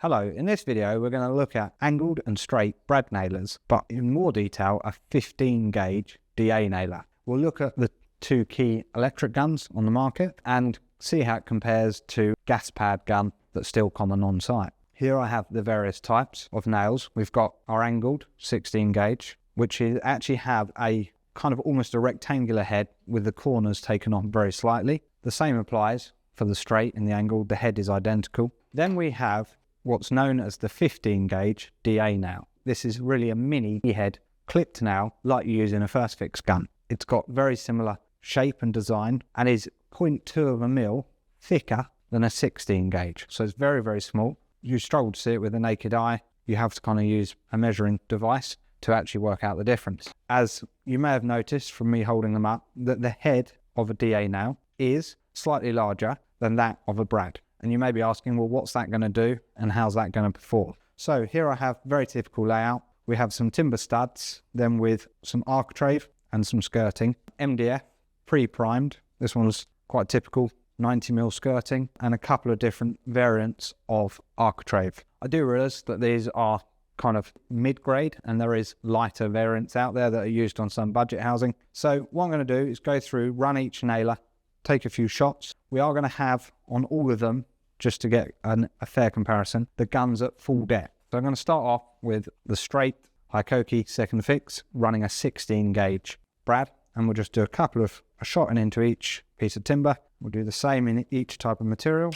Hello, in this video we're going to look at angled and straight brad nailers, but in more detail a 15 gauge DA nailer. We'll look at the two key electric guns on the market and see how it compares to gas pad gun that's still common on site. Here I have the various types of nails. We've got our angled 16 gauge, which actually have a kind of almost a rectangular head with the corners taken off very slightly. The same applies for the straight and the angled. The head is identical. Then we have what's known as the 15 gauge DA nail. This is really a mini head clipped nail like you use in a first fix gun. It's got very similar shape and design and is 0.2 of a mil thicker than a 16 gauge. So it's very, very small. You struggle to see it with the naked eye. You have to kind of use a measuring device to actually work out the difference. As you may have noticed from me holding them up, that the head of a DA nail is slightly larger than that of a brad. And you may be asking, well, what's that going to do and how's that going to perform? So here I have very typical layout. We have some timber studs, then with some architrave and some skirting. MDF, pre-primed. This one's quite typical, 90mm skirting, and a couple of different variants of architrave. I do realise that these are kind of mid-grade and there is lighter variants out there that are used on some budget housing. So what I'm going to do is go through, run each nailer, take a few shots. We are going to have on all of them, just to get a fair comparison, the guns at full depth. So I'm going to start off with the straight Hikoki second fix running a 16 gauge brad, and we'll just do a shot into each piece of timber. We'll do the same in each type of material.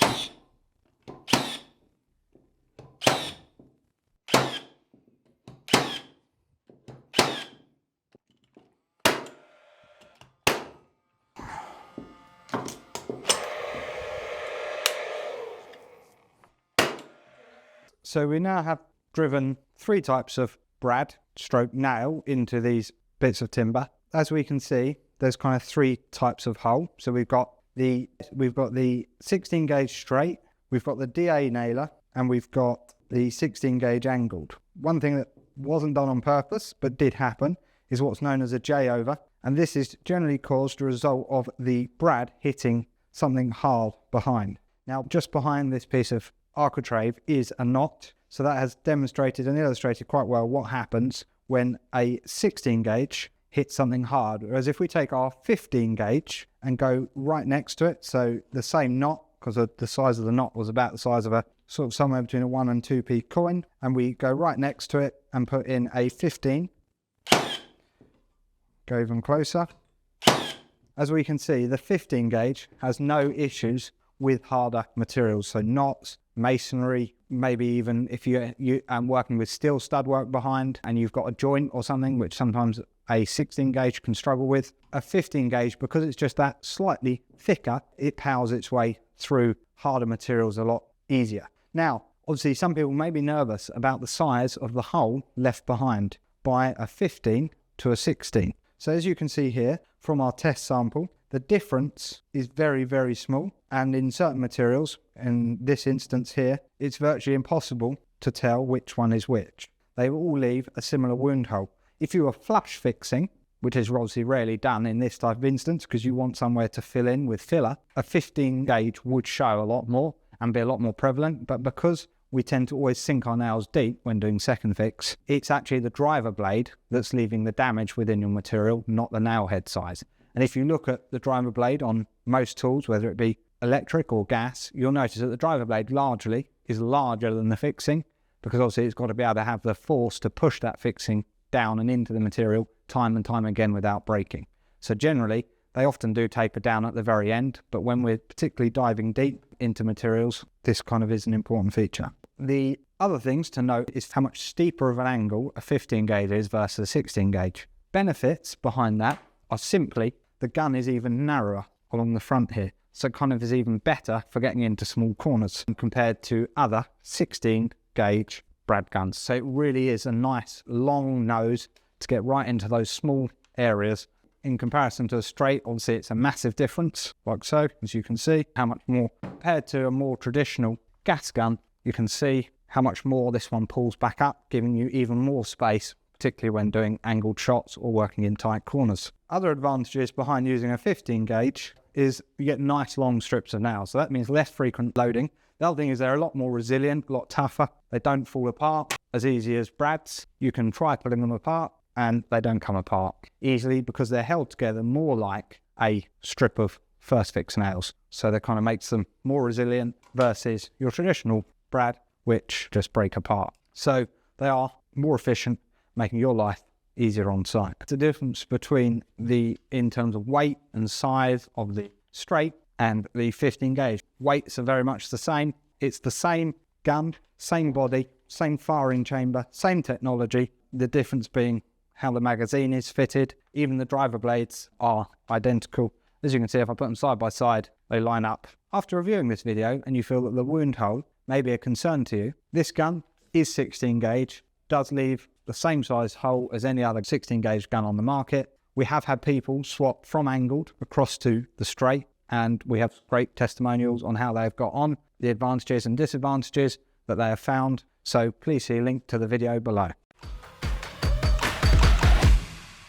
So we now have driven three types of brad stroke nail into these bits of timber. As we can see, there's kind of three types of hole. So we've got the 16 gauge straight, we've got the DA nailer, and we've got the 16 gauge angled. One thing that wasn't done on purpose but did happen is what's known as a J over, and this is generally caused as a result of the brad hitting something hard behind. Now, just behind this piece of architrave is a knot, so that has demonstrated and illustrated quite well what happens when a 16 gauge hits something hard. Whereas if we take our 15 gauge and go right next to it, so the same knot, because the size of the knot was about the size of a sort of somewhere between a 1 and 2p coin, and we go right next to it and put in a 15, go even closer. As we can see, the 15 gauge has no issues with harder materials, so knots, masonry, maybe even if you are working with steel stud work behind and you've got a joint or something, which sometimes a 16 gauge can struggle with. A 15 gauge, because it's just that slightly thicker, it powers its way through harder materials a lot easier. Now, obviously some people may be nervous about the size of the hole left behind by a 15 to a 16. So as you can see here from our test sample, the difference is very, very small, and in certain materials, in this instance here, it's virtually impossible to tell which one is which. They all leave a similar wound hole. If you are flush fixing, which is obviously rarely done in this type of instance because you want somewhere to fill in with filler, a 15 gauge would show a lot more and be a lot more prevalent, but because we tend to always sink our nails deep when doing second fix, it's actually the driver blade that's leaving the damage within your material, not the nail head size. And if you look at the driver blade on most tools, whether it be electric or gas, you'll notice that the driver blade largely is larger than the fixing, because obviously it's got to be able to have the force to push that fixing down and into the material time and time again without breaking. So generally, they often do taper down at the very end, but when we're particularly diving deep into materials, this kind of is an important feature. The other things to note is how much steeper of an angle a 15 gauge is versus a 16 gauge. Benefits behind that are simply the gun is even narrower along the front here, so it kind of is even better for getting into small corners compared to other 16 gauge brad guns. So it really is a nice long nose to get right into those small areas. In comparison to a straight, obviously it's a massive difference, like so, as you can see, how much more. Compared to a more traditional gas gun, you can see how much more this one pulls back up, giving you even more space, particularly when doing angled shots or working in tight corners. Other advantages behind using a 15 gauge is you get nice long strips of nail. So that means less frequent loading. The other thing is they're a lot more resilient, a lot tougher. They don't fall apart as easy as Brad's. You can try pulling them apart and they don't come apart easily because they're held together more like a strip of first fix nails. So that kind of makes them more resilient versus your traditional Brad, which just break apart. So they are more efficient, making your life easier on site. The difference between in terms of weight and size of the straight and the 15 gauge. Weights are very much the same. It's the same gun, same body, same firing chamber, same technology. The difference being how the magazine is fitted. Even the driver blades are identical. As you can see, if I put them side by side, they line up. After reviewing this video and you feel that the wound hole may be a concern to you, this gun is 16 gauge, does leave the same size hole as any other 16 gauge gun on the market. We have had people swap from angled across to the straight, and we have great testimonials on how they've got on, the advantages and disadvantages that they have found. So please see a link to the video below.